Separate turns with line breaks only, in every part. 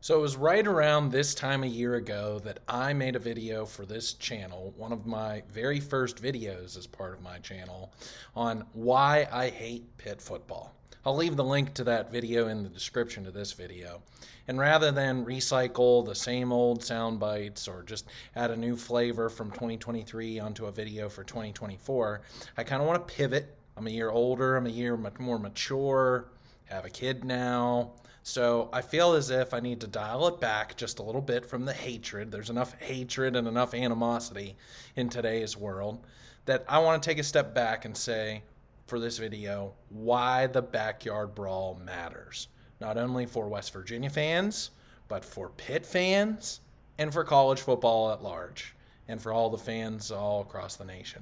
So it was right around this time a year ago that I made a video for this channel, one of my very first videos as part of my channel, on why I hate Pitt football. I'll leave the link to that video in the description of this video. And rather than recycle the same old sound bites or just add a new flavor from 2023 onto a video for 2024, I kind of want to pivot. I'm a year older, I'm a year more mature, have a kid now. So I feel as if I need to dial it back just a little bit from the hatred. There's enough hatred and enough animosity in today's world that I want to take a step back and say, for this video, why the Backyard Brawl matters. Not only for West Virginia fans, but for Pitt fans and for college football at large, and for all the fans all across the nation.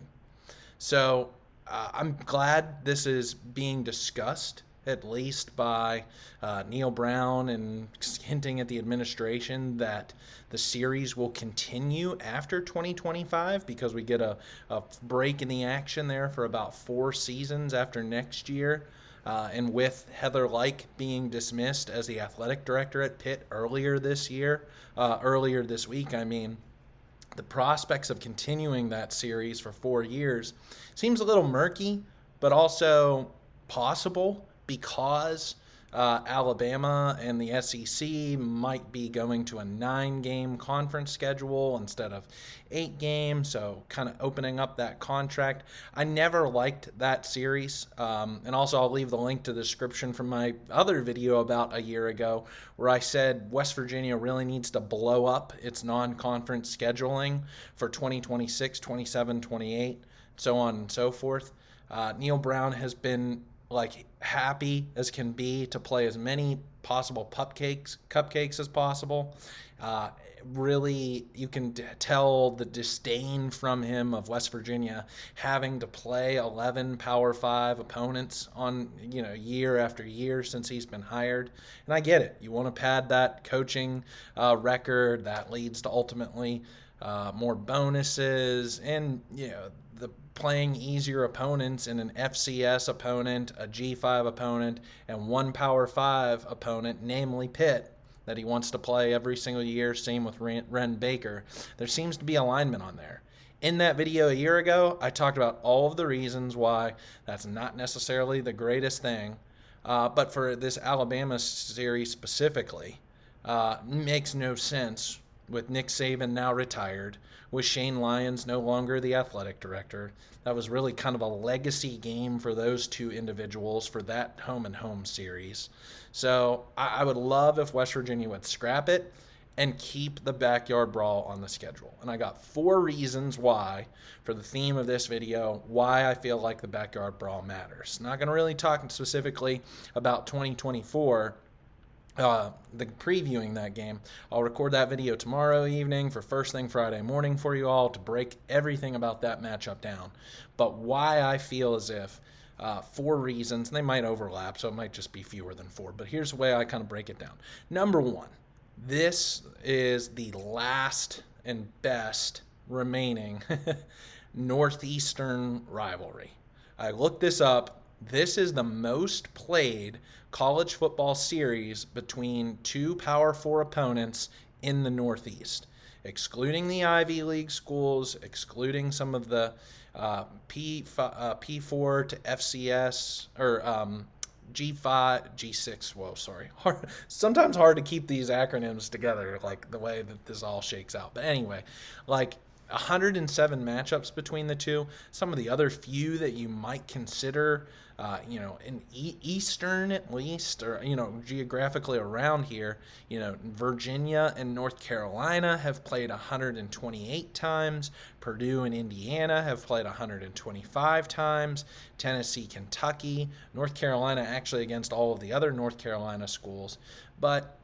So I'm glad this is being discussed, at least by Neil Brown, and hinting at the administration that the series will continue after 2025 because we get a break in the action there for about 4 seasons after next year. And with Heather Lyke being dismissed as the athletic director at Pitt earlier this week, the prospects of continuing that series for 4 years seems a little murky, but also possible because Alabama and the SEC might be going to a 9-game conference schedule instead of 8 games, so kind of opening up that contract. I never liked that series, and also I'll leave the link to the description from my other video about a year ago where I said West Virginia really needs to blow up its non-conference scheduling for 2026, 27, 28, so on and so forth. Neil Brown has been happy as can be to play as many possible cupcakes as possible. Really, you can tell the disdain from him of West Virginia having to play 11 Power 5 opponents on year after year since he's been hired. And I get it. You want to pad that coaching record that leads to ultimately more bonuses and the playing easier opponents in an FCS opponent, a G5 opponent, and one Power 5 opponent, namely Pitt, that he wants to play every single year. Same with Ren Baker. There seems to be alignment on there. In that video a year ago, I talked about all of the reasons why that's not necessarily the greatest thing. But for this Alabama series specifically, makes no sense with Nick Saban now retired, with Shane Lyons no longer the athletic director. That was really kind of a legacy game for those two individuals for that home-and-home series. So I would love if West Virginia would scrap it and keep the Backyard Brawl on the schedule. And I got 4 reasons why, for the theme of this video, why I feel like the Backyard Brawl matters. Not going to really talk specifically about 2024, the previewing that game. I'll record that video tomorrow evening for first thing Friday morning for you all to break everything about that matchup down. But why I feel as if 4 reasons, and they might overlap, so it might just be fewer than 4, but here's the way I kind of break it down. Number 1, this is the last and best remaining Northeastern rivalry. I looked this up. This is the most played college football series between 2 Power 4 opponents in the Northeast, excluding the Ivy League schools, excluding some of the P4 to FCS or G5, G6. Whoa, sorry. Sometimes hard to keep these acronyms together, like the way that this all shakes out. But anyway, 107 matchups between the two. Some of the other few that you might consider, in Eastern at least, or, geographically around here, Virginia and North Carolina have played 128 times. Purdue and Indiana have played 125 times. Tennessee, Kentucky, North Carolina actually against all of the other North Carolina schools. But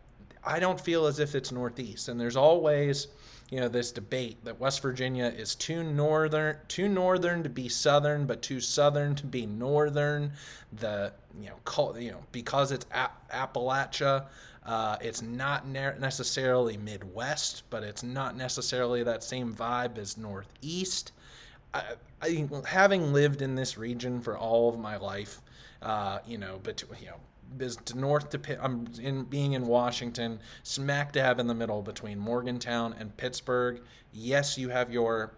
I don't feel as if it's Northeast. And there's always this debate that West Virginia is too northern to be southern, but too southern to be northern. Because it's Appalachia, it's not necessarily Midwest, but it's not necessarily that same vibe as Northeast. Having lived in this region for all of my life, is to north to Pitt. I'm being in Washington, smack dab in the middle between Morgantown and Pittsburgh. Yes, you have your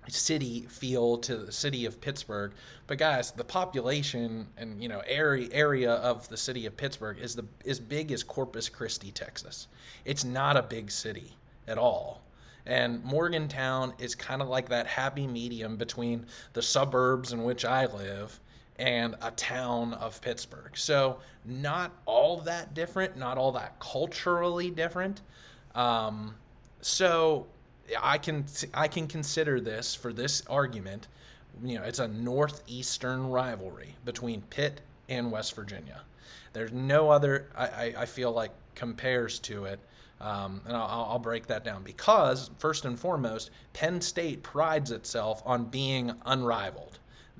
city feel to the city of Pittsburgh, but guys, the population and area of the city of Pittsburgh is as big as Corpus Christi, Texas. It's not a big city at all. And Morgantown is kind of like that happy medium between the suburbs in which I live and a town of Pittsburgh. So not all that different, not all that culturally different. So I can consider this, for this argument, it's a northeastern rivalry between Pitt and West Virginia. There's no other I feel like compares to it. And I'll break that down because, first and foremost, Penn State prides itself on being unrivaled.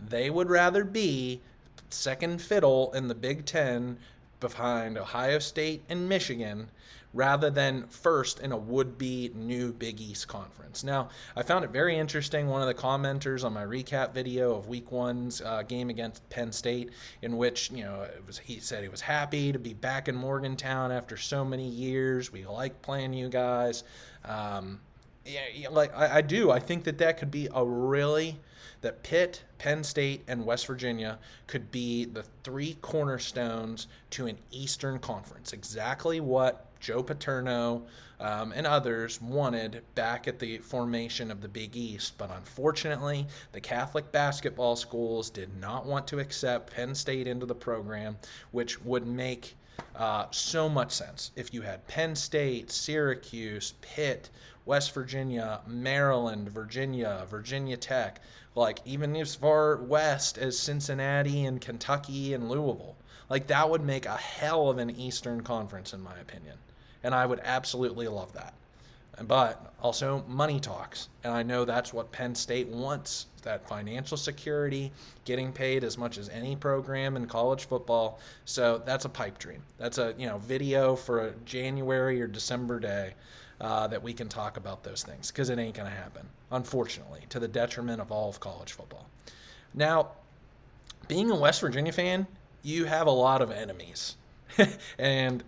They would rather be second fiddle in the Big Ten behind Ohio State and Michigan rather than first in a would-be new Big East conference. Now, I found it very interesting, one of the commenters on my recap video of Week 1's game against Penn State, in which, he said he was happy to be back in Morgantown after so many years. We like playing you guys. I do. I think that could be that Pitt, Penn State, and West Virginia could be the three cornerstones to an Eastern Conference. Exactly what Joe Paterno and others wanted back at the formation of the Big East. But unfortunately, the Catholic basketball schools did not want to accept Penn State into the program, which would make so much sense if you had Penn State, Syracuse, Pitt, West Virginia, Maryland, Virginia Tech, like even as far west as Cincinnati and Kentucky and Louisville. Like that would make a hell of an Eastern Conference, in my opinion. And I would absolutely love that. But also money talks. And I know that's what Penn State wants, that financial security, getting paid as much as any program in college football. So that's a pipe dream. That's a video for a January or December day that we can talk about those things, because it ain't going to happen, unfortunately, to the detriment of all of college football. Now, being a West Virginia fan, you have a lot of enemies. And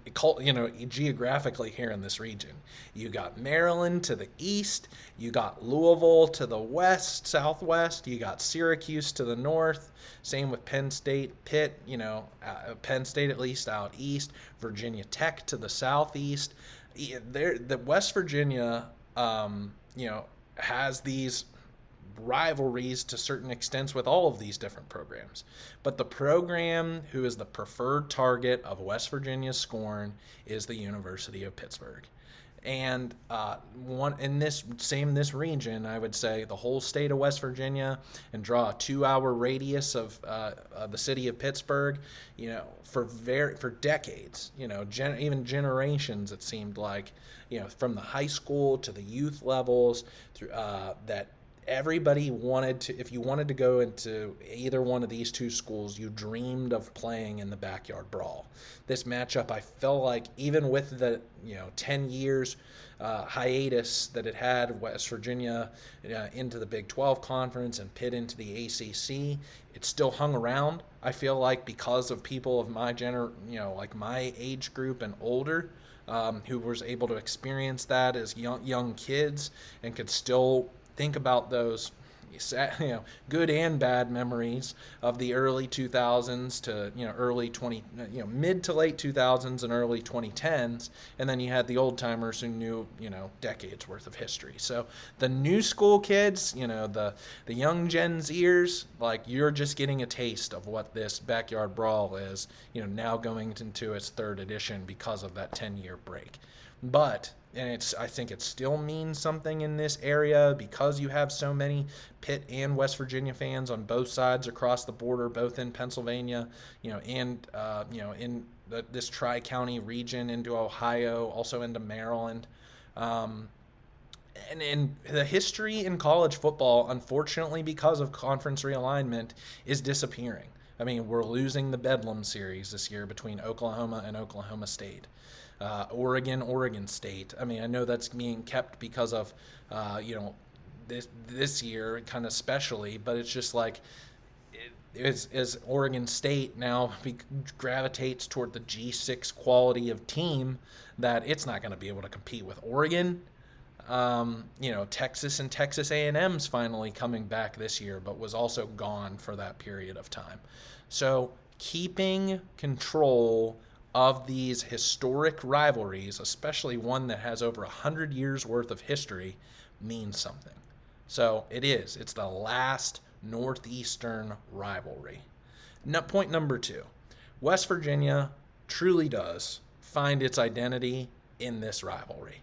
geographically here in this region, you got Maryland to the east, you got Louisville to the west, southwest, you got Syracuse to the north, same with Penn State, Pitt, Penn State at least out east, Virginia Tech to the southeast. The West Virginia has these rivalries to certain extents with all of these different programs, but the program who is the preferred target of West Virginia's scorn is the University of Pittsburgh. And this region, I would say the whole state of West Virginia, and draw a 2-hour radius of the city of Pittsburgh, for decades, even generations, it seemed like, from the high school to the youth levels, through that everybody wanted to, if you wanted to go into either one of these two schools, you dreamed of playing in the Backyard Brawl. This matchup, I felt like, even with the 10 years hiatus that it had, West Virginia into the Big 12 conference and Pitt into the ACC, it still hung around. I feel like because of people of my like my age group and older, who was able to experience that as young kids and could still think about those good and bad memories of the early 2000s to early mid to late 2000s and early 2010s, and then you had the old timers who knew decades worth of history. So the new school kids, the young Gen Zers, like, you're just getting a taste of what this Backyard Brawl is, now going into its third edition because of that 10-year break. But I think it still means something in this area because you have so many Pitt and West Virginia fans on both sides across the border, both in Pennsylvania, and in this tri-county region into Ohio, also into Maryland. And the history in college football, unfortunately, because of conference realignment, is disappearing. I mean, we're losing the Bedlam series this year between Oklahoma and Oklahoma State. Oregon State. I mean, I know that's being kept because of, this year kind of specially, but it's just like as Oregon State now gravitates toward the G6 quality of team, that it's not going to be able to compete with Oregon. Texas and Texas A&M's finally coming back this year, but was also gone for that period of time. So keeping control of these historic rivalries, especially one that has over 100 years worth of history, means something. So it's the last Northeastern rivalry. Now, point number 2, West Virginia truly does find its identity in this rivalry.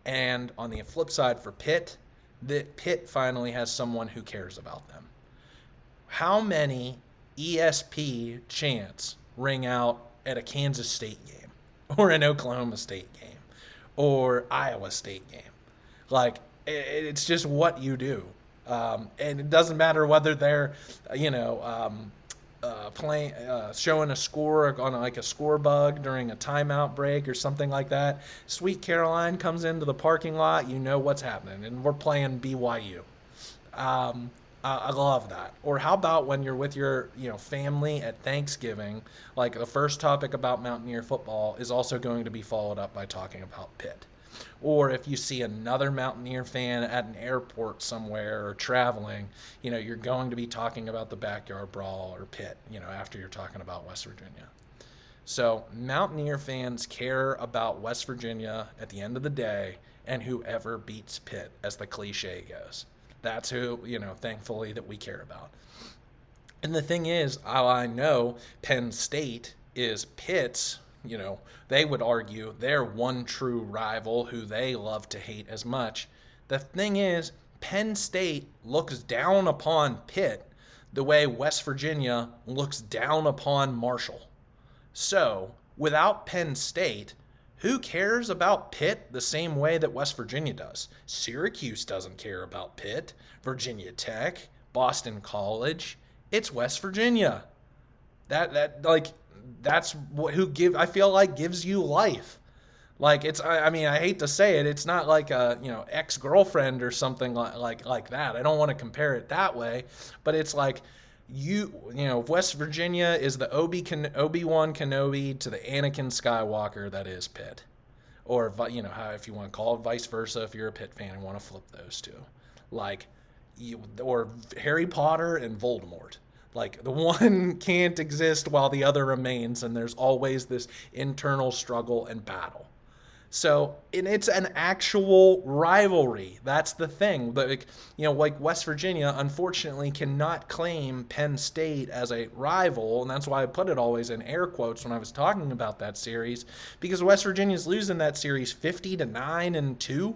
And on the flip side for Pitt, Pitt finally has someone who cares about them. How many ESP chants ring out at a Kansas State game or an Oklahoma State game or Iowa State game? Like, it's just what you do. And it doesn't matter whether they're, playing, showing a score on like a score bug during a timeout break or something like that. Sweet Caroline comes into the parking lot, you know what's happening, and we're playing BYU. I love that. Or how about when you're with your family at Thanksgiving? Like, the first topic about Mountaineer football is also going to be followed up by talking about Pitt. Or if you see another Mountaineer fan at an airport somewhere or traveling, you're going to be talking about the Backyard Brawl or Pitt, after you're talking about West Virginia. So Mountaineer fans care about West Virginia at the end of the day, and whoever beats Pitt, as the cliche goes. That's who, thankfully, that we care about. And the thing is, I know Penn State is Pitt's, they would argue their one true rival who they love to hate as much. The thing is, Penn State looks down upon Pitt the way West Virginia looks down upon Marshall. So, without Penn State, who cares about Pitt the same way that West Virginia does? Syracuse doesn't care about Pitt, Virginia Tech, Boston College. It's West Virginia. That's I feel like gives you life. Like, I hate to say it, it's not like a, ex-girlfriend or something like that. I don't want to compare it that way, but it's like West Virginia is the Obi-Wan Kenobi to the Anakin Skywalker that is Pitt. Or, how, if you want to call it vice versa, if you're a Pitt fan and want to flip those two. Or Harry Potter and Voldemort. Like, the one can't exist while the other remains, and there's always this internal struggle and battle. So, and it's an actual rivalry. That's the thing. Like West Virginia, unfortunately, cannot claim Penn State as a rival, and that's why I put it always in air quotes when I was talking about that series, because West Virginia's losing that series 50-9-2.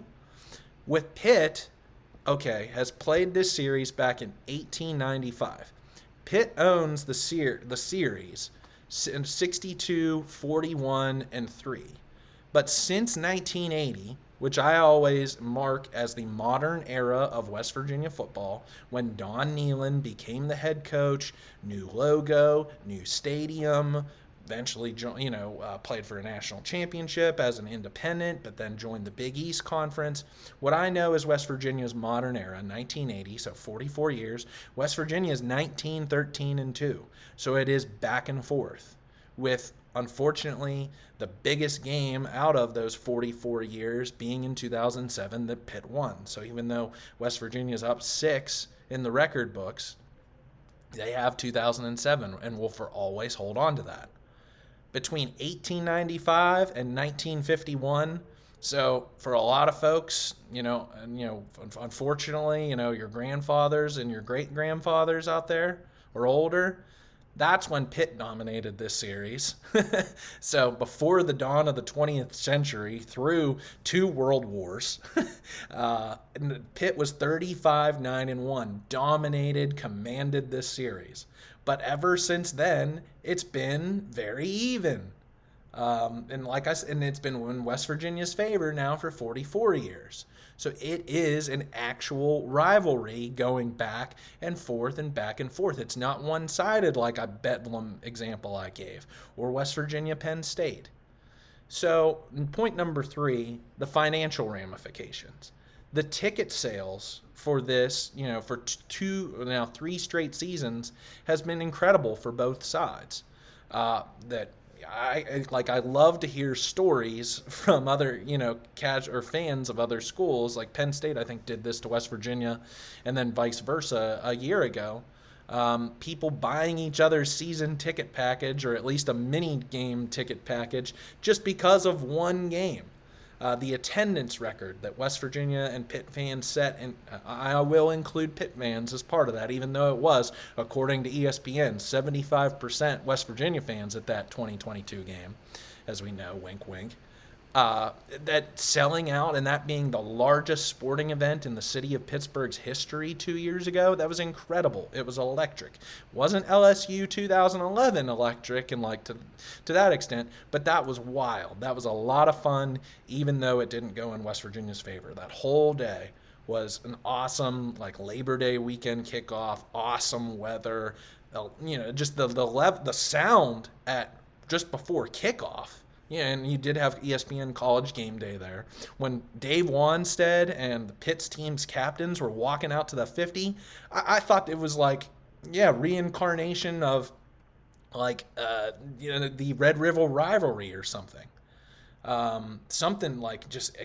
With Pitt, has played this series back in 1895. Pitt owns the series in 62, 41, and 3. But since 1980, which I always mark as the modern era of West Virginia football, when Don Nehlen became the head coach, new logo, new stadium, eventually played for a national championship as an independent, but then joined the Big East Conference. What I know is West Virginia's modern era, 1980, so 44 years. West Virginia is 19-13-2, so it is back and forth, with, unfortunately, the biggest game out of those 44 years being in 2007 that Pitt won. So even though West Virginia's up 6 in the record books, they have 2007 and will for always hold on to that. Between 1895 and 1951, so for a lot of folks, unfortunately, your grandfathers and your great-grandfathers out there or older, that's when Pitt dominated this series. So before the dawn of the 20th century, through 2 world wars, Pitt was 35-9-1, dominated, commanded this series. But ever since then, it's been very even. And like I said, and it's been in West Virginia's favor now for 44 years. So it is an actual rivalry going back and forth and back and forth. It's not one-sided like a Bedlam example I gave, or West Virginia Penn State. So point number 3, the financial ramifications. The ticket sales for this, for now 3 straight seasons has been incredible for both sides. That I love to hear stories from other, or fans of other schools. Like Penn State, I think, did this to West Virginia, and then vice versa a year ago. People buying each other's season ticket package, or at least a mini game ticket package, just because of one game. The attendance record that West Virginia and Pitt fans set, and I will include Pitt fans as part of that, even though it was, according to ESPN, 75% West Virginia fans at that 2022 game, as we know, wink, wink. That selling out and that being the largest sporting event in the city of Pittsburgh's history 2 years ago, that was incredible. It was electric. Wasn't LSU 2011 electric and to that extent, but that was wild. That was a lot of fun, even though it didn't go in West Virginia's favor. That whole day was an awesome Labor Day weekend kickoff, awesome weather, just the sound at just before kickoff. Yeah, and you did have ESPN College Game Day there. When Dave Wanstead and the Pitt's team's captains were walking out to the 50, I thought it was reincarnation of the Red River Rivalry or something. Something just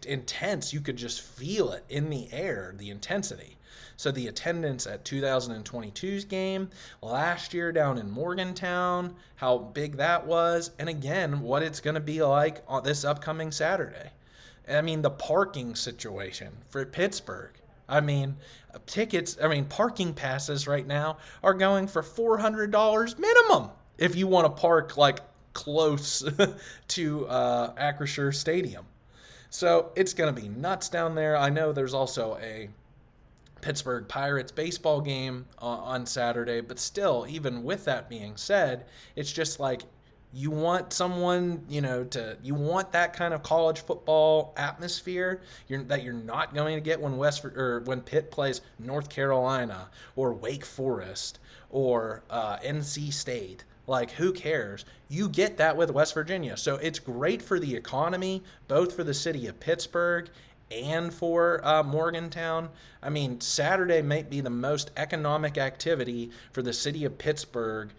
intense. You could just feel it in the air, the intensity. So the attendance at 2022's game, last year down in Morgantown, how big that was, and again, what it's going to be like on this upcoming Saturday. I mean, the parking situation for Pittsburgh. Parking passes right now are going for $400 minimum if you want to park close to Acrisure Stadium. So it's going to be nuts down there. I know there's also a Pittsburgh Pirates baseball game on Saturday, but still, even with that being said, it's just you want someone, you want that kind of college football atmosphere that you're not going to get when Pitt plays North Carolina or Wake Forest or NC State. Who cares? You get that with West Virginia. So it's great for the economy, both for the city of Pittsburgh and for Morgantown. Saturday might be the most economic activity for the city of Pittsburgh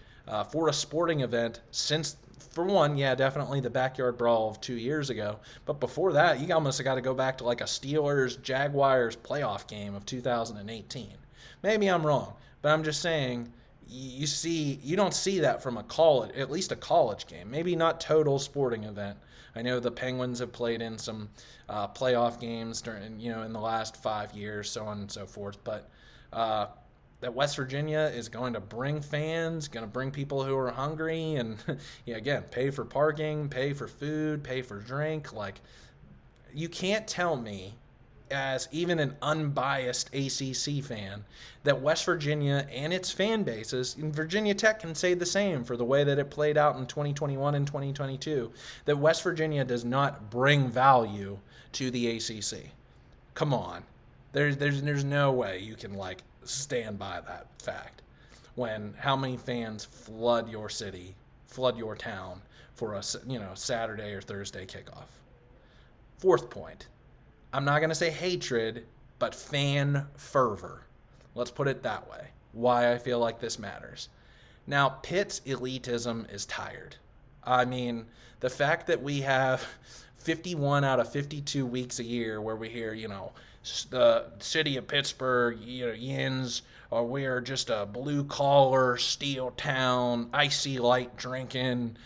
for a sporting event since, for one, definitely the Backyard Brawl of 2 years ago. But before that, you almost got to go back to a Steelers-Jaguars playoff game of 2018. Maybe I'm wrong, but I'm just saying, you don't see that from at least a college game. Maybe not total sporting event. I know the Penguins have played in some playoff games during, in the last 5 years, so on and so forth. But that West Virginia is going to bring fans, going to bring people who are hungry, and again, pay for parking, pay for food, pay for drink. You can't tell me, as even an unbiased ACC fan, that West Virginia and its fan bases, and Virginia Tech can say the same for the way that it played out in 2021 and 2022, that West Virginia does not bring value to the ACC. Come on. There's no way you can stand by that fact when how many fans flood your city, flood your town for a Saturday or Thursday kickoff. Fourth point. I'm not going to say hatred, but fan fervor. Let's put it that way. Why I feel like this matters. Now, Pitt's elitism is tired. The fact that we have 51 out of 52 weeks a year where we hear, the city of Pittsburgh, yins, or we are just a blue-collar, steel town, icy light drinking,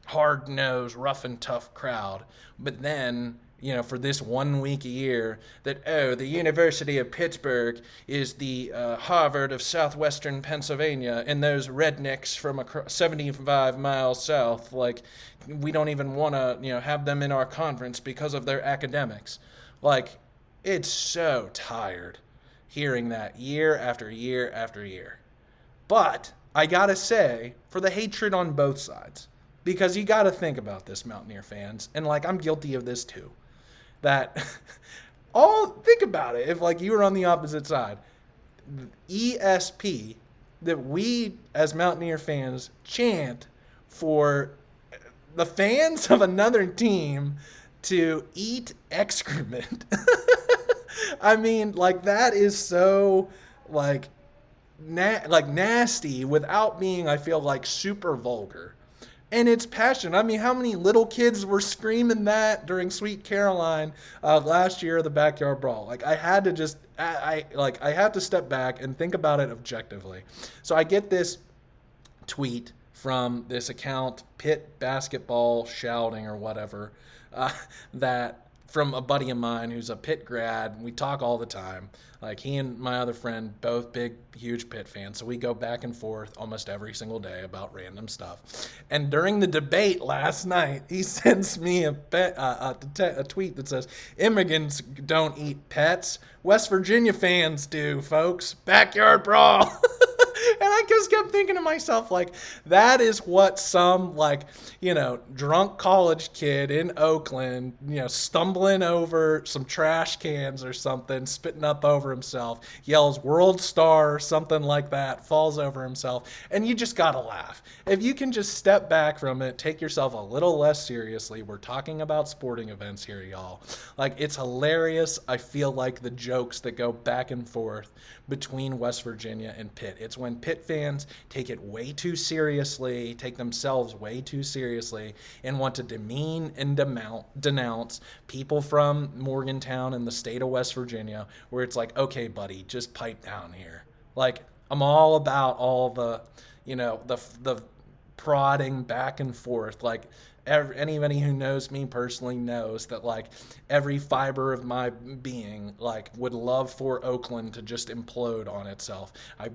hard-nosed, rough and tough crowd. But then, for this 1 week a year, that, the University of Pittsburgh is the Harvard of southwestern Pennsylvania, and those rednecks from 75 miles south, we don't even want to, have them in our conference because of their academics. It's so tired hearing that year after year after year. But I gotta say, for the hatred on both sides, because you got to think about this, Mountaineer fans, and I'm guilty of this too, that think about it, if you were on the opposite side, ESP, that we as Mountaineer fans chant for the fans of another team to eat excrement. I mean, like that is so like like nasty without being, I feel like, super vulgar. And it's passion. I mean, how many little kids were screaming that during Sweet Caroline last year of the Backyard Brawl? Like, I had to just, I had to step back and think about it objectively. So I get this tweet from this account, Pitt Basketball Shouting or whatever, uh, that from a buddy of mine who's a Pitt grad. We talk all the time. Like he and my other friend, both big, huge Pitt fans. So we go back and forth almost every single day about random stuff. And during the debate last night, he sends me a tweet that says, "Immigrants don't eat pets. West Virginia fans do, folks. Backyard Brawl." And I just kept thinking to myself, like, that is what some, like, drunk college kid in Oakland, stumbling over some trash cans or something, spitting up over himself, yells "World Star" or something like that, falls over himself, and you just gotta laugh. If you can just step back from it, take yourself a little less seriously. We're talking about sporting events here, y'all. Like, it's hilarious. I feel like the jokes that go back and forth between West Virginia and Pitt. It's when Pitt fans take it way too seriously, take themselves way too seriously, and want to demean and denounce people from Morgantown and the state of West Virginia, where it's like, okay, buddy, just pipe down here. Like, I'm all about all the, the prodding back and forth. Like, anybody who knows me personally knows that, like, every fiber of my being, like, would love for Oakland to just implode on itself. I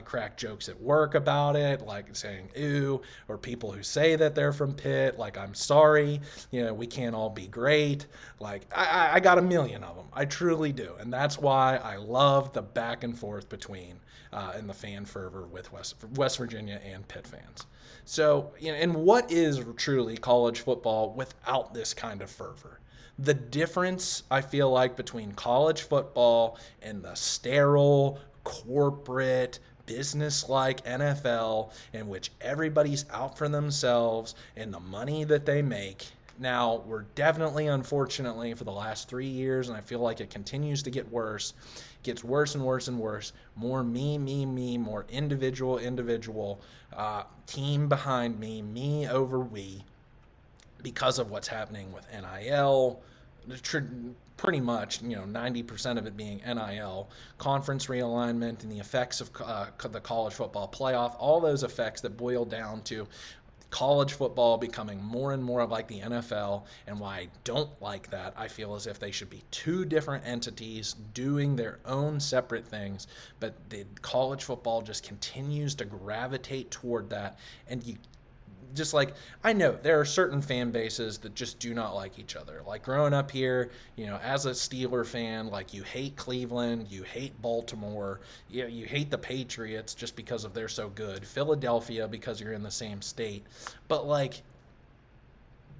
crack jokes at work about it, like saying "ooh," or people who say that they're from Pitt, like, I'm sorry, we can't all be great. Like, I got a million of them. I truly do. And that's why I love the back and forth between and the fan fervor with West Virginia and Pitt fans. So, and what is truly college football without this kind of fervor? The difference, I feel like, between college football and the sterile, corporate, business-like NFL, in which everybody's out for themselves and the money that they make. Now, we're definitely, unfortunately, for the last 3 years, and I feel like it continues to get worse, gets worse and worse and worse. More me, more individual, team behind me over we, because of what's happening with NIL, pretty much, 90% of it being NIL, conference realignment, and the effects of the college football playoff, all those effects that boil down to college football becoming more and more like the NFL. And why I don't like that, I feel as if they should be two different entities doing their own separate things, but the college football just continues to gravitate toward that. And you just, like, I know there are certain fan bases that just do not like each other. Like, growing up here, as a Steeler fan, like, you hate Cleveland, you hate Baltimore, you hate the Patriots just because of they're so good, Philadelphia because you're in the same state. But, like,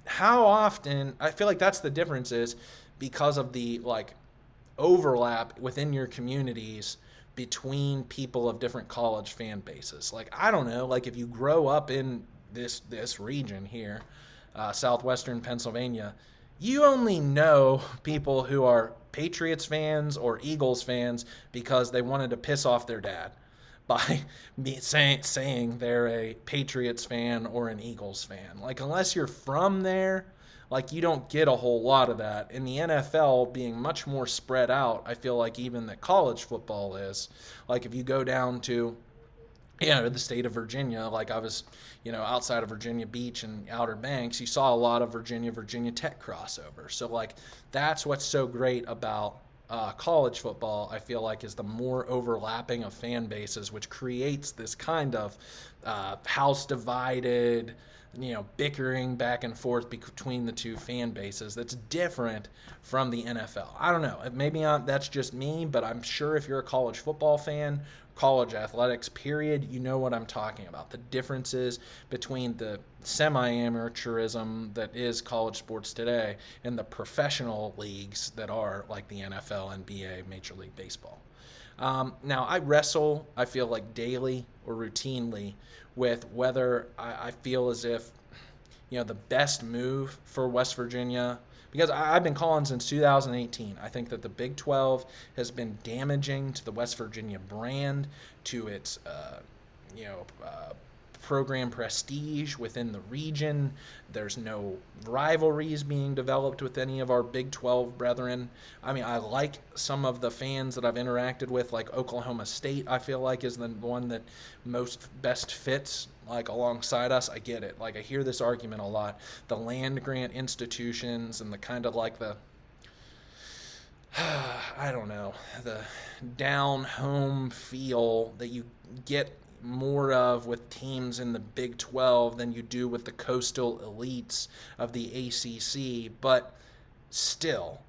how often, I feel like that's the difference, is because of the, like, overlap within your communities between people of different college fan bases. Like, I don't know, like, if you grow up in this region here, southwestern Pennsylvania, you only know people who are Patriots fans or Eagles fans because they wanted to piss off their dad by saying they're a Patriots fan or an Eagles fan. Like, unless you're from there, like, you don't get a whole lot of that. In the NFL being much more spread out, I feel like even that college football is. Like, if you go down to the state of Virginia, like I was, outside of Virginia Beach and Outer Banks, you saw a lot of Virginia Tech crossover. So, like, that's what's so great about college football, I feel like, is the more overlapping of fan bases, which creates this kind of house divided, bickering back and forth between the two fan bases that's different from the NFL. I don't know. Maybe that's just me, but I'm sure if you're a college football fan, college athletics, period, you know what I'm talking about. The differences between the semi-amateurism that is college sports today and the professional leagues that are like the NFL, NBA, Major League Baseball. Now, I wrestle, I feel like, daily or routinely with whether I feel as if, the best move for West Virginia, because I've been calling since 2018. I think that the Big 12 has been damaging to the West Virginia brand, to its you know, program prestige within the region. There's no rivalries being developed with any of our Big 12 brethren. I mean, I like some of the fans that I've interacted with, like Oklahoma State, I feel like is the one that most best fits like alongside us. I get it. Like, I hear this argument a lot. The land grant institutions and the kind of like the I don't know, the down home feel that you get more of with teams in the Big 12 than you do with the coastal elites of the ACC. But still,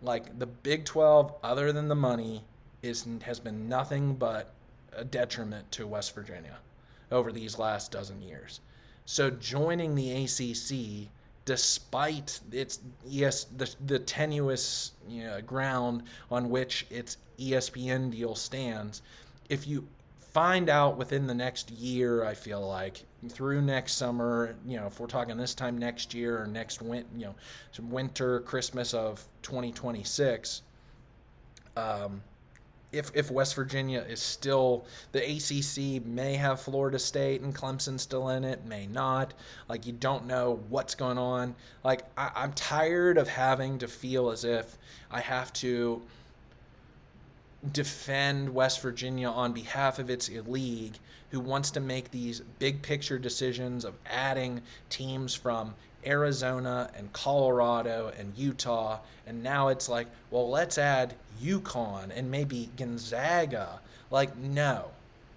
like, the Big 12, other than the money, has been nothing but a detriment to West Virginia over these last dozen years. So joining the ACC, despite its the tenuous ground on which its ESPN deal stands, if you find out within the next year, I feel like through next summer, if we're talking this time next year or next winter, Christmas of 2026, if West Virginia is still, the ACC may have Florida State and Clemson still in it, may not. Like, you don't know what's going on. Like, I'm tired of having to feel as if I have to defend West Virginia on behalf of its league, who wants to make these big picture decisions of adding teams from Arizona and Colorado and Utah, and now it's like, well, let's add UConn and maybe Gonzaga. Like, no.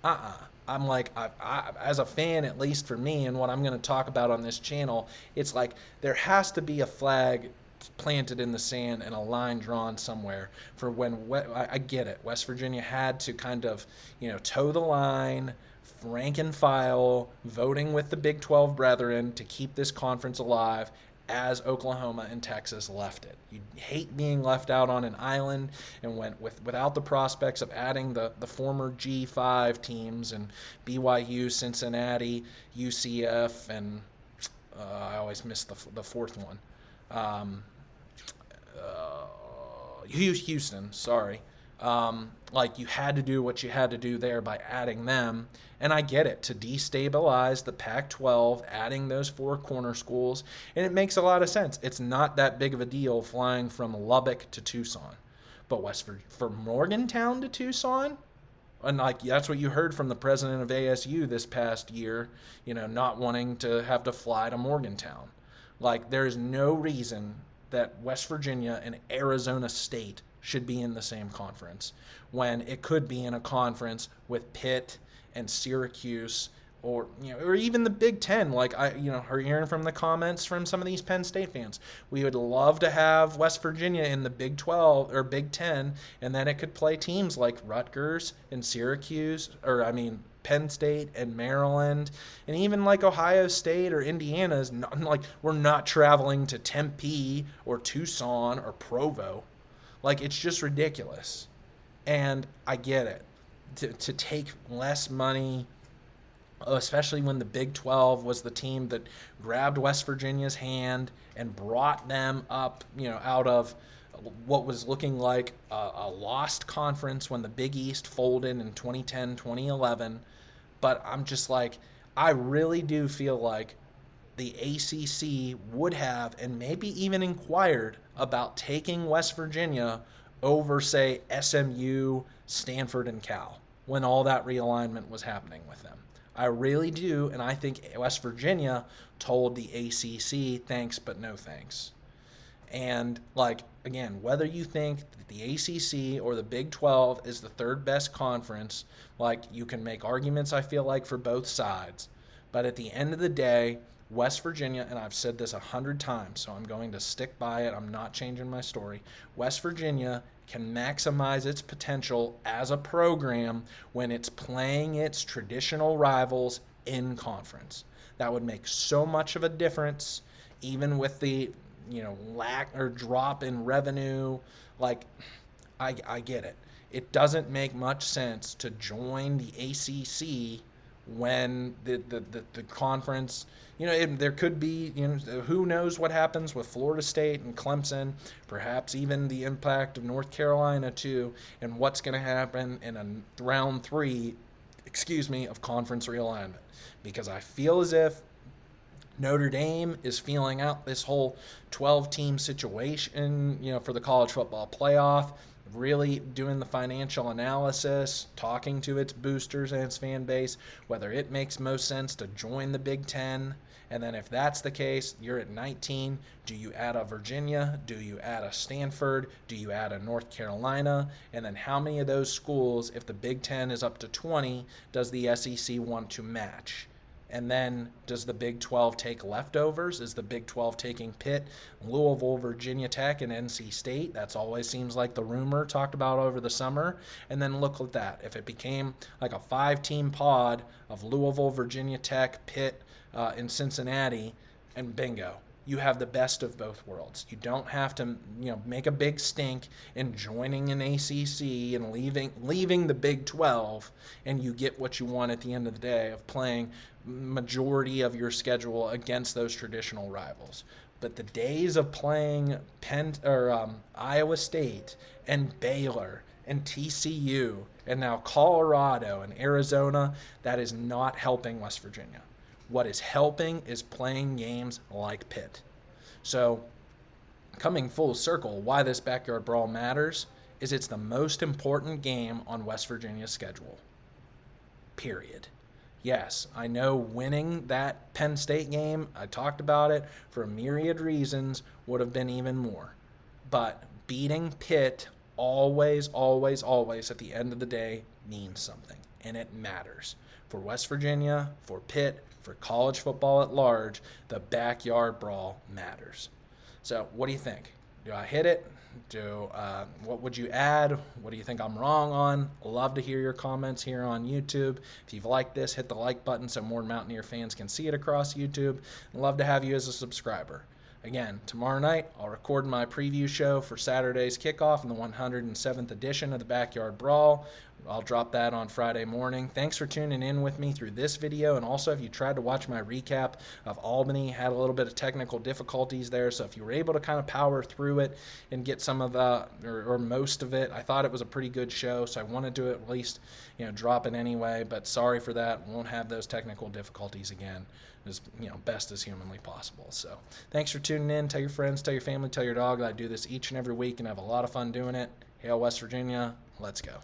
I'm like, I, as a fan, at least for me, and what I'm going to talk about on this channel, it's like there has to be a flag planted in the sand and a line drawn somewhere for when I get it. West Virginia had to kind of, toe the line, rank and file, voting with the Big 12 brethren to keep this conference alive as Oklahoma and Texas left it. You hate being left out on an island, and went without the prospects of adding the former G5 teams and BYU, Cincinnati, UCF, and I always miss the fourth one. Houston, sorry. Like, you had to do what you had to do there by adding them. And I get it, to destabilize the Pac-12, adding those four corner schools, and it makes a lot of sense. It's not that big of a deal flying from Lubbock to Tucson. But for Morgantown to Tucson, and like, that's what you heard from the president of ASU this past year, not wanting to have to fly to Morgantown. Like, there is no reason that West Virginia and Arizona State should be in the same conference when it could be in a conference with Pitt and Syracuse, or even the Big Ten. Like, hearing from the comments from some of these Penn State fans, we would love to have West Virginia in the Big 12 or Big 10, and then it could play teams like Rutgers and Syracuse, Penn State and Maryland, and even like Ohio State or Indiana's. Like, we're not traveling to Tempe or Tucson or Provo. Like, it's just ridiculous. And I get it. To take less money, especially when the Big 12 was the team that grabbed West Virginia's hand and brought them up, out of what was looking like a lost conference when the Big East folded in 2010, 2011. But I'm just like, I really do feel like the ACC would have, and maybe even inquired about taking West Virginia over, say, SMU, Stanford, and Cal, when all that realignment was happening with them. I really do, and I think West Virginia told the ACC thanks but no thanks. And, like, again, whether you think that the ACC or the Big 12 is the third best conference, like, you can make arguments, I feel like, for both sides. But at the end of the day, West Virginia, and I've said this 100 times, so I'm going to stick by it. I'm not changing my story. West Virginia can maximize its potential as a program when it's playing its traditional rivals in conference. That would make so much of a difference, even with the lack or drop in revenue. Like, I get it. It doesn't make much sense to join the ACC when the conference, there could be, who knows what happens with Florida State and Clemson, perhaps even the impact of North Carolina too, and what's going to happen in a round 3, of conference realignment. Because I feel as if Notre Dame is feeling out this whole 12-team situation, for the college football playoff, really doing the financial analysis, talking to its boosters and its fan base, whether it makes most sense to join the Big Ten. And then if that's the case, you're at 19. Do you add a Virginia? Do you add a Stanford? Do you add a North Carolina? And then how many of those schools, if the Big Ten is up to 20, does the SEC want to match? And then does the Big 12 take leftovers? Is the Big 12 taking Pitt, Louisville, Virginia Tech, and NC State? That's always seems like the rumor talked about over the summer. And then look at that. If it became like a 5-team pod of Louisville, Virginia Tech, Pitt, and Cincinnati, and bingo. You have the best of both worlds. You don't have to, make a big stink in joining an ACC and leaving the Big 12, and you get what you want at the end of the day of playing majority of your schedule against those traditional rivals. But the days of playing Iowa State and Baylor and TCU and now Colorado and Arizona, that is not helping West Virginia. What is helping is playing games like Pitt. So, coming full circle, why this Backyard Brawl matters is it's the most important game on West Virginia's schedule. Period. Yes, I know winning that Penn State game, I talked about it, for a myriad reasons, would have been even more. But beating Pitt always, always, always at the end of the day means something, and it matters. For West Virginia, for Pitt, for college football at large, the Backyard Brawl matters. So what do you think? Do I hit it? What would you add? What do you think I'm wrong on? Love to hear your comments here on YouTube. If you've liked this, hit the like button so more Mountaineer fans can see it across YouTube. I'd love to have you as a subscriber. Again, tomorrow night, I'll record my preview show for Saturday's kickoff in the 107th edition of the Backyard Brawl. I'll drop that on Friday morning. Thanks for tuning in with me through this video. And also, if you tried to watch my recap of Albany, had a little bit of technical difficulties there. So if you were able to kind of power through it and get some of the, or most of it, I thought it was a pretty good show. So I wanted to at least, drop it anyway. But sorry for that. Won't have those technical difficulties again as, best as humanly possible. So thanks for tuning in. Tell your friends, tell your family, tell your dog that I do this each and every week and have a lot of fun doing it. Hail West Virginia. Let's go.